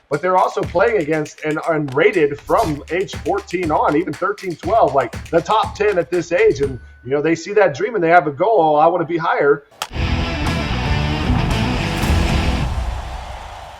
but they're also playing against and rated from age 14 on, even 13, 12, like the top 10 at this age. And, they see that dream and they have a goal. Oh, I want to be higher.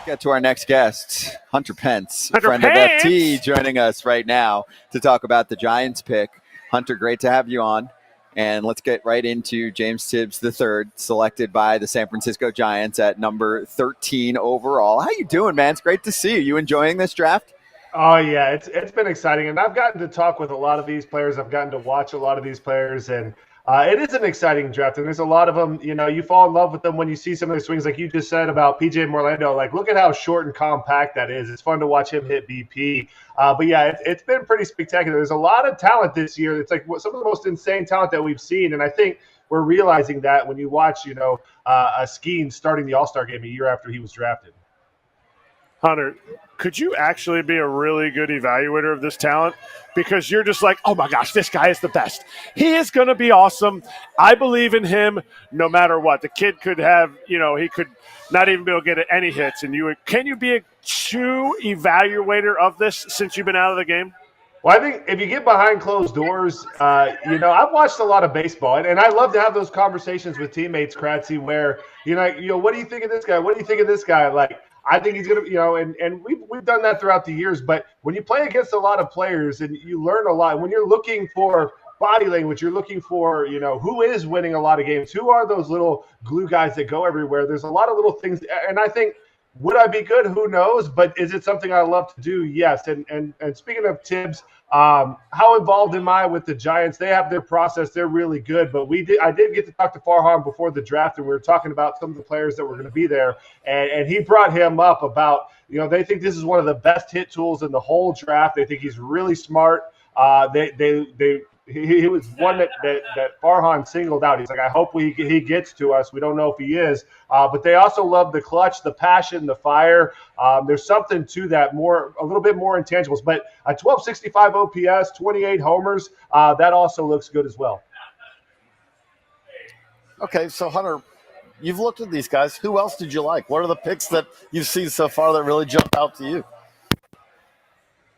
Get to our next guest, Hunter Pence, friend of FT, joining us right now to talk about the Giants pick. Hunter, great to have you on. And let's get right into James Tibbs III, selected by the San Francisco Giants at number 13 overall. How you doing, man? It's great to see you. You enjoying this draft? Oh, yeah, it's been exciting. And I've gotten to talk with a lot of these players. I've gotten to watch a lot of these players. And it is an exciting draft. And there's a lot of them, you fall in love with them when you see some of the swings, like you just said about P.J. Morlando. Like, look at how short and compact that is. It's fun to watch him hit BP. But, yeah, it's been pretty spectacular. There's a lot of talent this year. It's like some of the most insane talent that we've seen. And I think we're realizing that when you watch, a Skeen starting the All-Star game a year after he was drafted. Hunter, could you actually be a really good evaluator of this talent? Because you're just like, oh my gosh, this guy is the best. He is going to be awesome. I believe in him no matter what. The kid could have, he could not even be able to get any hits. And can you be a true evaluator of this since you've been out of the game? Well, I think if you get behind closed doors, I've watched a lot of baseball, and I love to have those conversations with teammates, Kratzy, where, what do you think of this guy? What do you think of this guy? Like, I think he's going to, and we've done that throughout the years. But when you play against a lot of players and you learn a lot, when you're looking for body language, you're looking for, who is winning a lot of games, who are those little glue guys that go everywhere. There's a lot of little things. And I think, would I be good? Who knows? But is it something I love to do? Yes. And speaking of Tibbs, how involved am I with the Giants? They have their process. They're really good. But I did get to talk to Farhan before the draft, and we were talking about some of the players that were going to be there. And he brought him up about, they think this is one of the best hit tools in the whole draft. They think he's really smart. He was one that Farhan singled out. He's like, I hope he gets to us. We don't know if he is. But they also love the clutch, the passion, the fire. There's something to that, a little bit more intangibles. But a 1265 OPS, 28 homers, that also looks good as well. Okay, so Hunter, you've looked at these guys. Who else did you like? What are the picks that you've seen so far that really jumped out to you?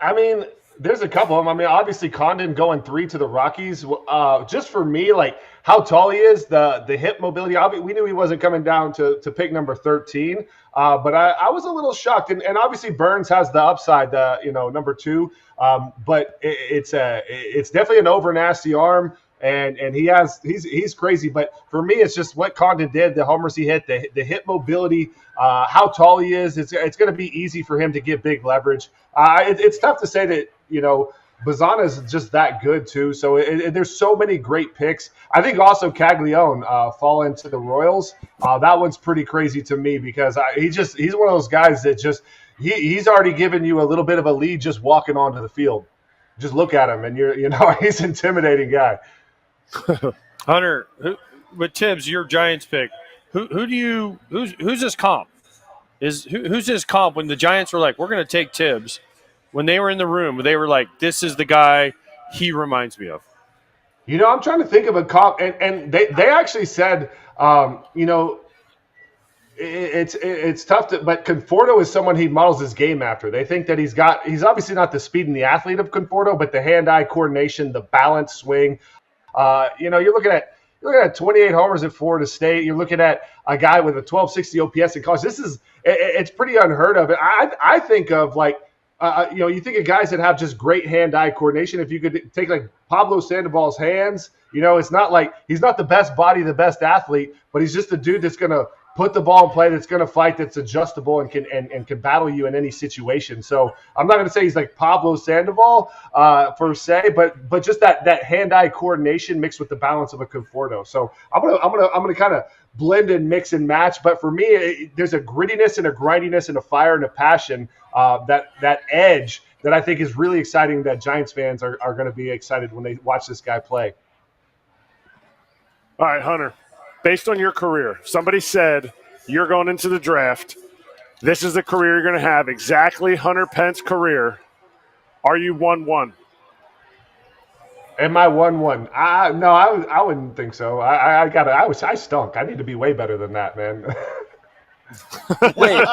I mean, there's a couple of them. I mean, obviously Condon going 3 to the Rockies. Just for me, like how tall he is, the hip mobility. We knew he wasn't coming down to pick number 13, but I was a little shocked. And obviously Burns has the upside, number 2. But it's definitely an over nasty arm. And he's crazy. But for me, it's just what Condon did, the homers he hit, the hip mobility, how tall he is. It's going to be easy for him to get big leverage. It's tough to say that, Bazana is just that good too. So there's so many great picks. I think also Caglione fall into the Royals. That one's pretty crazy to me because he's one of those guys that just he's already given you a little bit of a lead just walking onto the field. Just look at him and he's an intimidating guy. Hunter, with Tibbs, your Giants pick, who's his comp? Who's his comp when the Giants were like, we're going to take Tibbs? When they were in the room, they were like, this is the guy he reminds me of. I'm trying to think of a comp, and they actually said, it's tough but Conforto is someone he models his game after. They think that he's obviously not the speed and the athlete of Conforto, but the hand-eye coordination, the balance swing. You're looking at 28 homers at Florida State. You're looking at a guy with a 1260 OPS in college. It's pretty unheard of. I think of like, you think of guys that have just great hand-eye coordination. If you could take like Pablo Sandoval's hands, it's not like he's not the best body, the best athlete, but he's just a dude that's going to put the ball in play, that's going to fight, that's adjustable and can battle you in any situation. So I'm not going to say he's like Pablo Sandoval per se, but just that hand-eye coordination mixed with the balance of a Conforto. So I'm gonna kind of blend and mix and match. But for me, there's a grittiness and a grindiness and a fire and a passion, that edge that I think is really exciting, that Giants fans are going to be excited when they watch this guy play. All right, Hunter, based on your career, somebody said you're going into the draft. This is the career you're going to have, exactly Hunter Pence career. Are you 1-1? Am I 1-1? No, I wouldn't think so. I stunk. I need to be way better than that, man. Wait,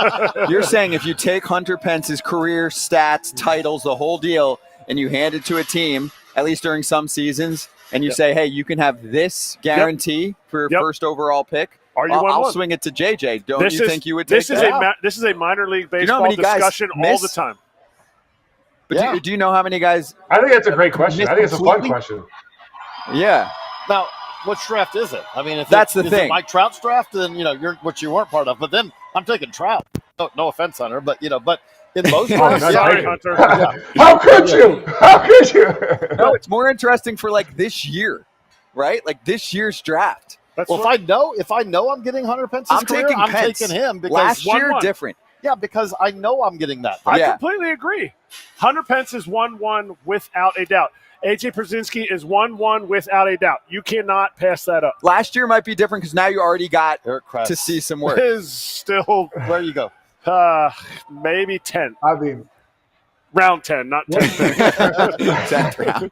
you're saying if you take Hunter Pence's career stats, titles, the whole deal, and you hand it to a team, at least during some seasons, and you say, hey, you can have this guarantee for your first overall pick, I'll swing it to JJ. Don't you think you would take that? This is a minor league baseball discussion all the time. But do you know how many guys? I think that's a great question. I think it's a fun question. Yeah. Now, which draft is it? I mean, if that's the thing. It Mike Trout's draft, then you're what you weren't part of. But then I'm taking Trout. No offense, Hunter, but but in most drafts, sorry, Hunter. How could you? How could you? No, it's more interesting for like this year, right? Like this year's draft. Well, if I know I'm getting Hunter Pence's career, I'm taking him because last year different. Yeah, because I know I'm getting that. I completely agree. Hunter Pence is 1-1 without a doubt. AJ Pierzynski is 1-1 without a doubt. You cannot pass that up. Last year might be different because now you already got to see some work. Is still where you go? Maybe 10. I mean, round 10, not 10. 10th round.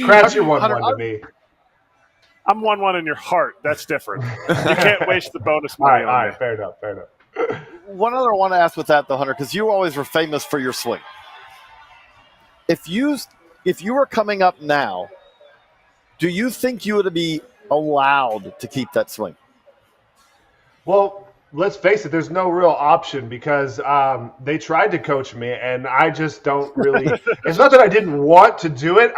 Crash your 1-1 to me. I'm 1-1 in your heart. That's different. You can't waste the bonus money. All right, fair enough. One other one to ask with that, though, Hunter, because you always were famous for your swing. If you were coming up now, do you think you would be allowed to keep that swing? Well, let's face it, there's no real option because they tried to coach me, and I just don't really – it's not that I didn't want to do it.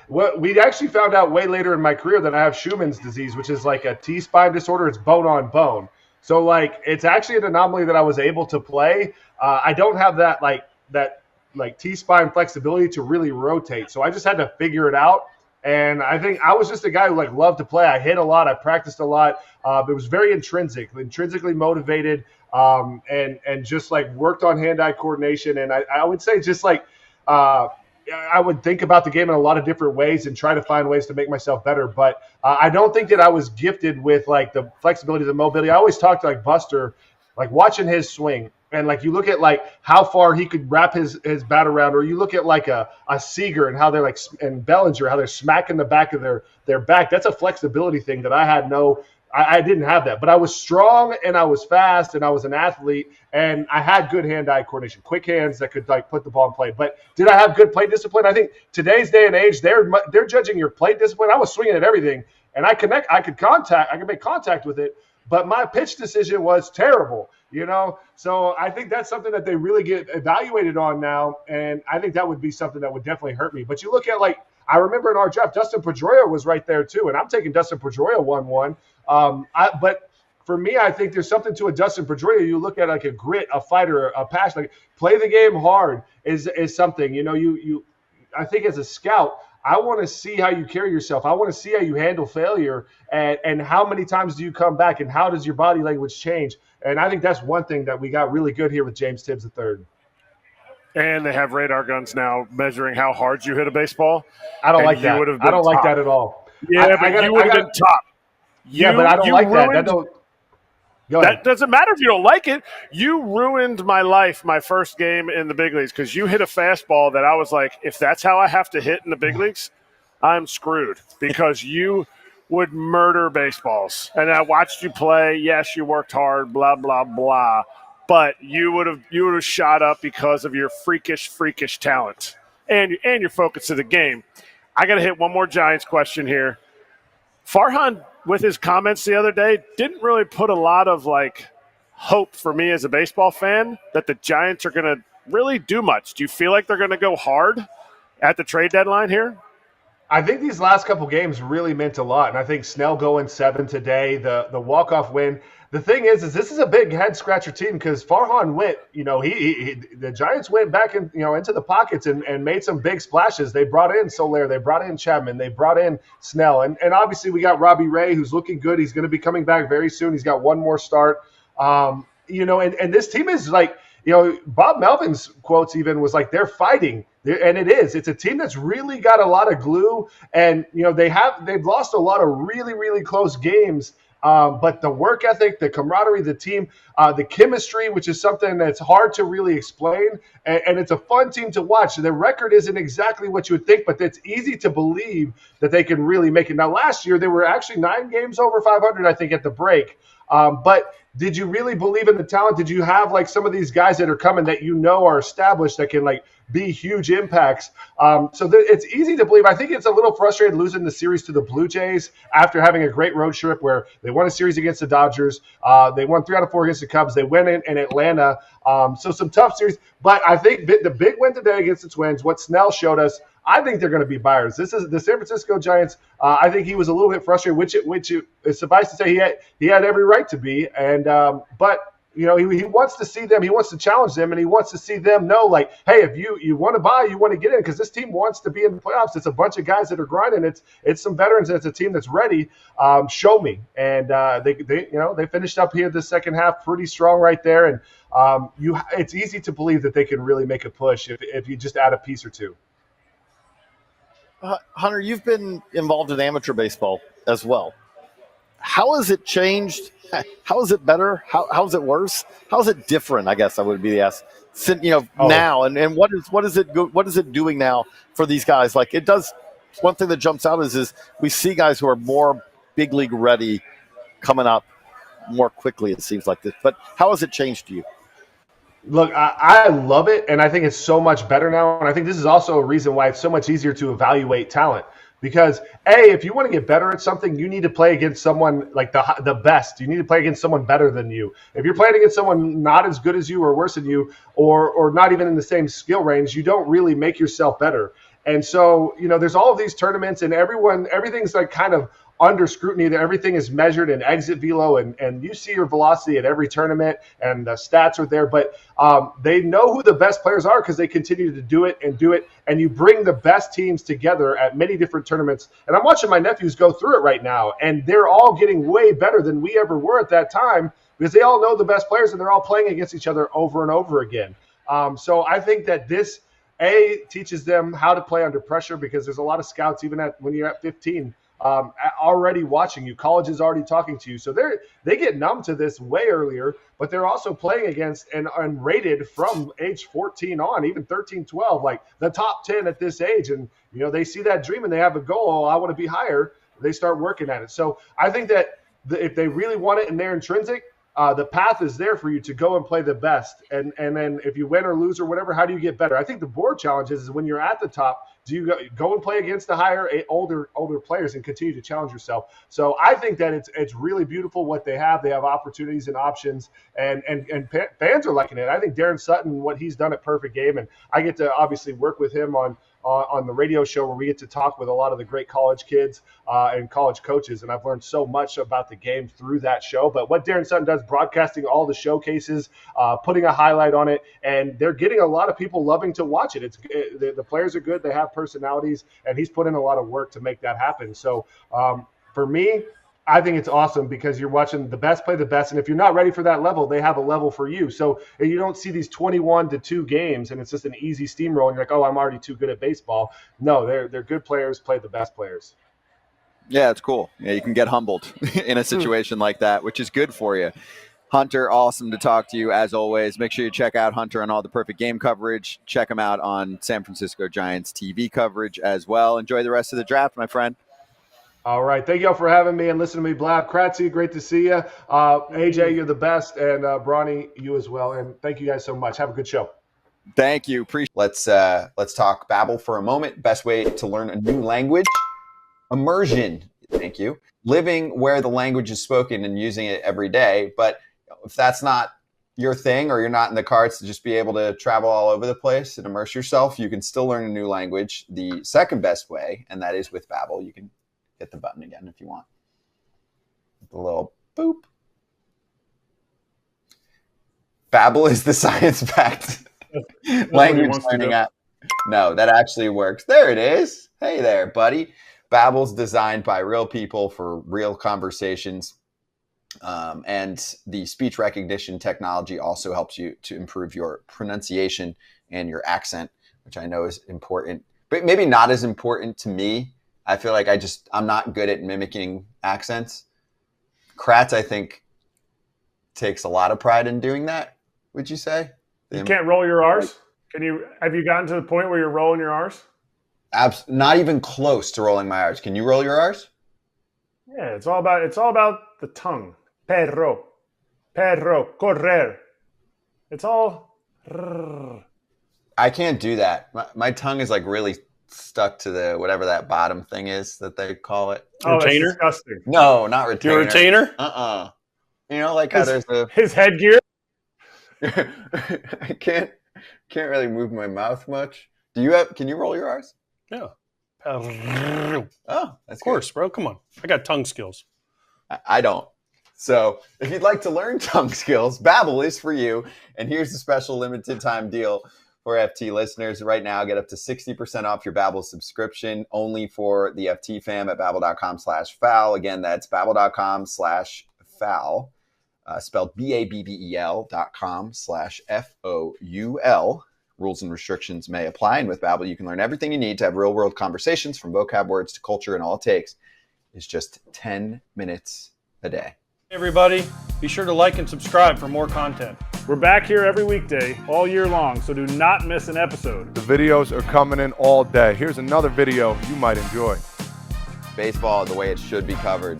We actually found out way later in my career that I have Schumann's disease, which is like a T-spine disorder. It's bone on bone. So, it's actually an anomaly that I was able to play. I don't have that T-spine flexibility to really rotate. So I just had to figure it out. And I think I was just a guy who loved to play. I hit a lot. I practiced a lot. It was very intrinsically motivated, and just worked on hand-eye coordination. And I would say just I would think about the game in a lot of different ways and try to find ways to make myself better. But I don't think that I was gifted with the flexibility, the mobility. I always talked to Buster, watching his swing. And you look at how far he could wrap his bat around, or you look at a Seager and how they're and Bellinger, how they're smacking the back of their back. That's a flexibility thing that I didn't have that. But I was strong and I was fast and I was an athlete and I had good hand-eye coordination, quick hands that could put the ball in play. But did I have good plate discipline? I think today's day and age, they're judging your plate discipline. I was swinging at everything and I could make contact with it. But my pitch decision was terrible, So I think that's something that they really get evaluated on now, and I think that would be something that would definitely hurt me. But you look at I remember in our draft, Dustin Pedroia was right there too, and I'm taking Dustin Pedroia 1-1. But for me, I think there's something to a Dustin Pedroia. You look at a grit, a fighter, a passion, play the game hard is something. I think as a scout, I want to see how you carry yourself. I want to see how you handle failure and how many times do you come back and how does your body language change. And I think that's one thing that we got really good here with James Tibbs III. And they have radar guns now measuring how hard you hit a baseball. I don't like that. I don't like that at all. Yeah, but you would have been top. But I don't like that. That doesn't matter if you don't like it. You ruined my life, my first game in the big leagues, because you hit a fastball that I was like, if that's how I have to hit in the big leagues, I'm screwed, because you would murder baseballs. And I watched you play. Yes, you worked hard, blah, blah, blah. But you would have shot up because of your freakish talent and your focus of the game. I got to hit one more Giants question here. Farhan, with his comments the other day, didn't really put a lot of hope for me as a baseball fan that the Giants are going to really do much. Do you feel like they're going to go hard at the trade deadline here? I think these last couple games really meant a lot, and I think Snell going 7 today, the walk-off win. The thing is this is a big head-scratcher team because Farhan went, the Giants went back into the pockets and made some big splashes. They brought in Soler, they brought in Chapman, they brought in Snell, and obviously we got Robbie Ray, who's looking good. He's going to be coming back very soon. He's got one more start. And this team is Bob Melvin's quotes even was they're fighting. And it is. It's a team that's really got a lot of glue, and they've lost a lot of really, really close games. But the work ethic, the camaraderie, the team, the chemistry, which is something that's hard to really explain, and it's a fun team to watch. The record isn't exactly what you would think, but it's easy to believe that they can really make it. Now, last year they were actually 9 games over 500, I think, at the break. But did you really believe in the talent? Did you have like some of these guys that are coming that you know are established that can like be huge impacts? It's easy to believe. I think it's a little frustrating losing the series to the Blue Jays after having a great road trip where they won a series against the Dodgers. They won 3 out of 4 against the Cubs. They win in Atlanta. So some tough series. But I think the big win today against the Twins, what Snell showed us, I think they're going to be buyers. This is the San Francisco Giants. I think he was a little bit frustrated, which is suffice to say he had every right to be. And but you know he wants to see them. He wants to challenge them, and he wants to see them know like, hey, if you want to buy, you want to get in because this team wants to be in the playoffs. It's a bunch of guys that are grinding. It's some veterans. It's a team that's ready. Show me. And they finished up here the second half pretty strong right there. And it's easy to believe that they can really make a push if you just add a piece or two. Hunter, you've been involved in amateur baseball as well. How has it changed? How is it better? How is it worse? How is it different? I guess I would be the ask. Now and what is it doing now for these guys? Like it does. One thing that jumps out is we see guys who are more big league ready coming up more quickly. It seems like this. But how has it changed to you? Look, I love it, and I think it's so much better now. And I think this is also a reason why it's so much easier to evaluate talent. Because, if you want to get better at something, you need to play against someone like the best. You need to play against someone better than you. If you're playing against someone not as good as you or worse than you or not even in the same skill range, you don't really make yourself better. And so, there's all of these tournaments and everything's like kind of under scrutiny. That everything is measured in exit velo and you see your velocity at every tournament and the stats are there. But they know who the best players are because they continue to do it. And you bring the best teams together at many different tournaments. And I'm watching my nephews go through it right now. And they're all getting way better than we ever were at that time because they all know the best players and they're all playing against each other over and over again. So I think that this teaches them how to play under pressure because there's a lot of scouts, even when you're at 15, already watching you. College is already talking to you. So they get numb to this way earlier, but they're also playing against and rated from age 14 on, even 13, 12, like the top 10 at this age. And, they see that dream and they have a goal. Oh, I want to be higher. They start working at it. So I think that if they really want it and they're intrinsic, the path is there for you to go and play the best. And then if you win or lose or whatever, how do you get better? I think the board challenge is when you're at the top, do you go and play against the higher, older players and continue to challenge yourself? So I think that it's really beautiful what they have. They have opportunities and options, and fans are liking it. I think Darren Sutton, what he's done at Perfect Game, and I get to obviously work with him on the radio show where we get to talk with a lot of the great college kids and college coaches. And I've learned so much about the game through that show. But what Darren Sutton does, broadcasting all the showcases, putting a highlight on it, and they're getting a lot of people loving to watch it. The players are good. They have personalities, and he's put in a lot of work to make that happen. So for me, I think it's awesome because you're watching the best play the best. And if you're not ready for that level, they have a level for you. So you don't see these 21-2 games and it's just an easy steamroll and you're like, oh, I'm already too good at baseball. No, they're good players, play the best players. Yeah, it's cool. Yeah, you can get humbled in a situation like that, which is good for you. Hunter, awesome to talk to you as always. Make sure you check out Hunter on all the Perfect Game coverage. Check him out on San Francisco Giants TV coverage as well. Enjoy the rest of the draft, my friend. All right. Thank you all for having me and listening to me blab. Kratzy, great to see you. AJ, you're the best. And Bronny, you as well. And thank you guys so much. Have a good show. Thank you. Let's talk Babbel for a moment. Best way to learn a new language. Immersion. Thank you. Living where the language is spoken and using it every day. But if that's not your thing or you're not in the cards to just be able to travel all over the place and immerse yourself, you can still learn a new language the second best way, and that is with Babbel. You can hit the button again if you want. The little boop. Babbel is the science-backed language learning app. No, that actually works. There it is. Hey there, buddy. Babbel's designed by real people for real conversations. And the speech recognition technology also helps you to improve your pronunciation and your accent, which I know is important, but maybe not as important to me. I feel like I'm not good at mimicking accents. Kratz, I think, takes a lot of pride in doing that. Would you say? You can't roll your R's? Have you gotten to the point where you're rolling your R's? Not even close to rolling my R's. Can you roll your R's? Yeah, it's all about the tongue. perro, correr. It's all. I can't do that. My tongue is like really stuck to the whatever that bottom thing is that they call it. Oh, that's Retainer? disgusting. No, not retainer. Your retainer? You know, like how there's a. His headgear. I can't really move my mouth much. Can you roll your R's? Yeah. Oh, that's Of course, bro. Come on. I got tongue skills. I don't. So if you'd like to learn tongue skills, Babbel is for you. And here's a special limited time deal for FT listeners. Right now, get up to 60% off your Babbel subscription only for the FT fam at babbel.com/foul. Again, that's babbel.com/foul, spelled babbel.com/FOUL. Rules and restrictions may apply. And with Babbel, you can learn everything you need to have real-world conversations, from vocab words to culture, and all it takes is just 10 minutes a day. Hey everybody, be sure to like and subscribe for more content. We're back here every weekday, all year long, so do not miss an episode. The videos are coming in all day. Here's another video you might enjoy. Baseball the way it should be covered.